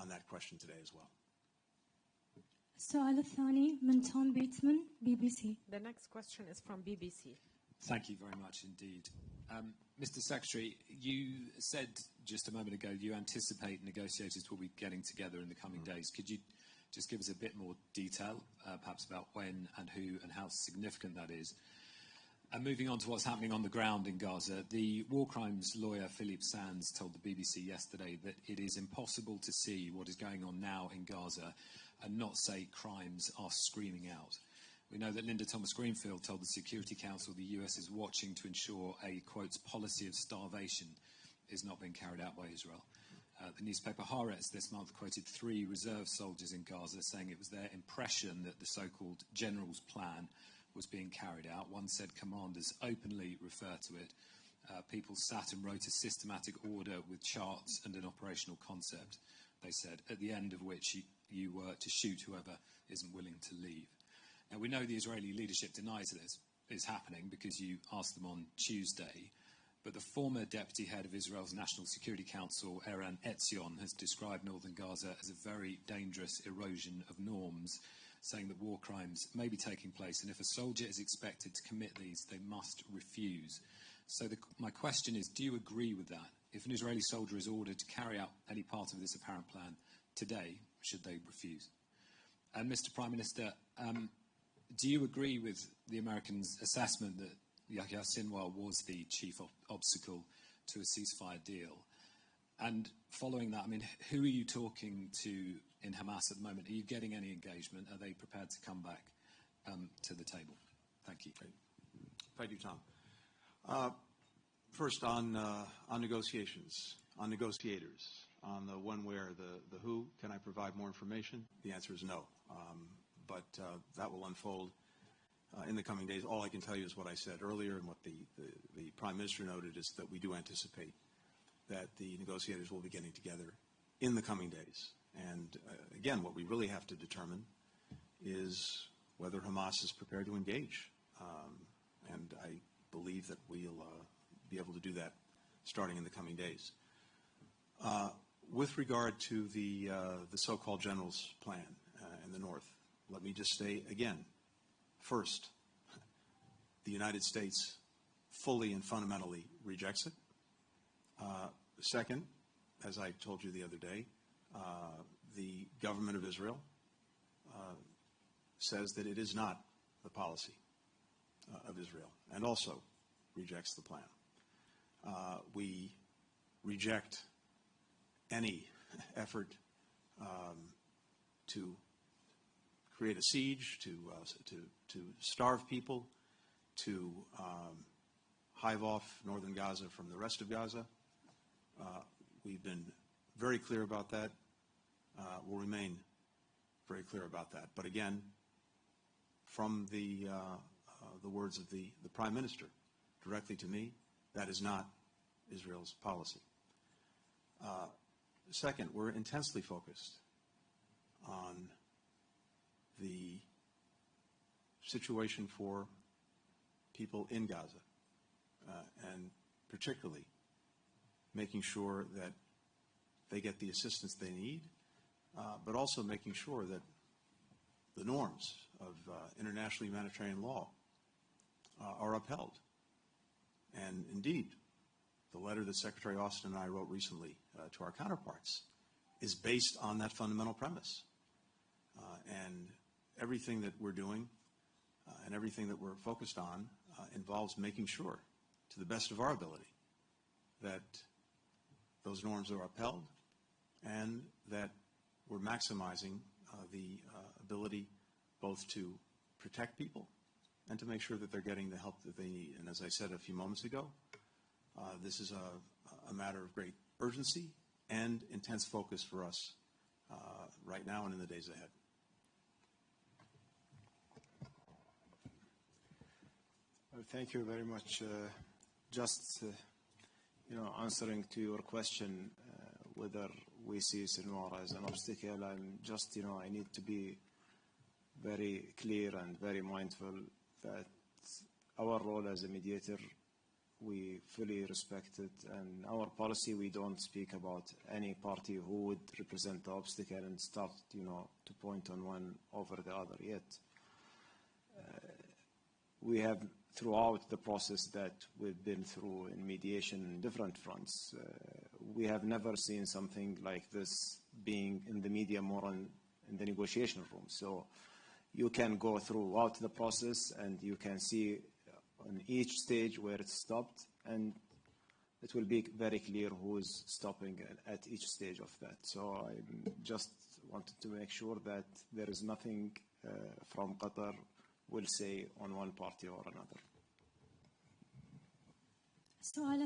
that question today as well. السؤال الثاني من توم بيتمان BBC. The next question is from BBC. Thank you very much indeed. Mr. Secretary, you said just a moment ago you anticipate negotiators will be getting together in the coming days. Could you just give us a bit more detail, perhaps about when and who and how significant that is? And moving on to what's happening on the ground in Gaza, the war crimes lawyer Philippe Sands told the BBC yesterday that it is impossible to see what is going on now in Gaza and not say crimes are screaming out. We know that Linda Thomas-Greenfield told the Security Council the US is watching to ensure a, quote, policy of starvation is not being carried out by Israel. The newspaper Haaretz this month quoted 3 reserve soldiers in Gaza saying it was their impression that the so-called general's plan was being carried out. One said commanders openly refer to it. People sat and wrote a systematic order with charts and an operational concept, they said, at the end of which you were to shoot whoever isn't willing to leave. Now, we know the Israeli leadership denies this is happening because you asked them on Tuesday, but the former deputy head of Israel's National Security Council, Eran Etzion, has described northern Gaza as a very dangerous erosion of norms, saying that war crimes may be taking place, and if a soldier is expected to commit these, they must refuse. So my question is, do you agree with that? If an Israeli soldier is ordered to carry out any part of this apparent plan today, should they refuse? And Mr. Prime Minister, do you agree with the Americans' assessment that Yahya Sinwar was the chief obstacle to a ceasefire deal? And following that, I mean, who are you talking to in Hamas at the moment? Are you getting any engagement? Are they prepared to come back to the table? Thank you. Thank you, Tom. First, on negotiations, on negotiators, on the when, where, the who, can I provide more information? The answer is no. But that will unfold in the coming days. All I can tell you is what I said earlier, and what the Prime Minister noted is that we do anticipate that the negotiators will be getting together in the coming days. And again, what we really have to determine is whether Hamas is prepared to engage. And I believe that we'll be able to do that starting in the coming days. With regard to the so-called general's plan in the north, let me just say again, first, the United States fully and fundamentally rejects it. Second, as I told you the other day, the government of Israel says that it is not the policy of Israel, and also rejects the plan. We reject any effort to create a siege, to starve people, to hive off northern Gaza from the rest of Gaza. We've been very clear about that. We'll remain very clear about that. But again, from the words of the Prime Minister directly to me, that is not Israel's policy. Second, we're intensely focused on the situation for people in Gaza, and particularly making sure that they get the assistance they need, but also making sure that the norms of international humanitarian law are upheld. And indeed, the letter that Secretary Austin and I wrote recently to our counterparts is based on that fundamental premise. And everything that we're doing and everything that we're focused on involves making sure, to the best of our ability, that those norms are upheld and that we're maximizing the ability both to protect people and to make sure that they're getting the help that they need. And as I said a few moments ago, this is a matter of great urgency and intense focus for us right now and in the days ahead. Well, thank you very much. Just answering to your question, whether we see Sinwar as an obstacle, I'm just, I need to be very clear and very mindful that our role as a mediator we fully respect it. And our policy, we don't speak about any party who would represent the obstacle and start, to point on one over the other yet. We have, throughout the process that we've been through in mediation in different fronts, we have never seen something like this being in the media more in the negotiation room. So you can go throughout the process and you can see on each stage where it stopped, and it will be very clear who is stopping at each stage of that. So I just wanted to make sure that there is nothing from Qatar will say on one party or another. السؤال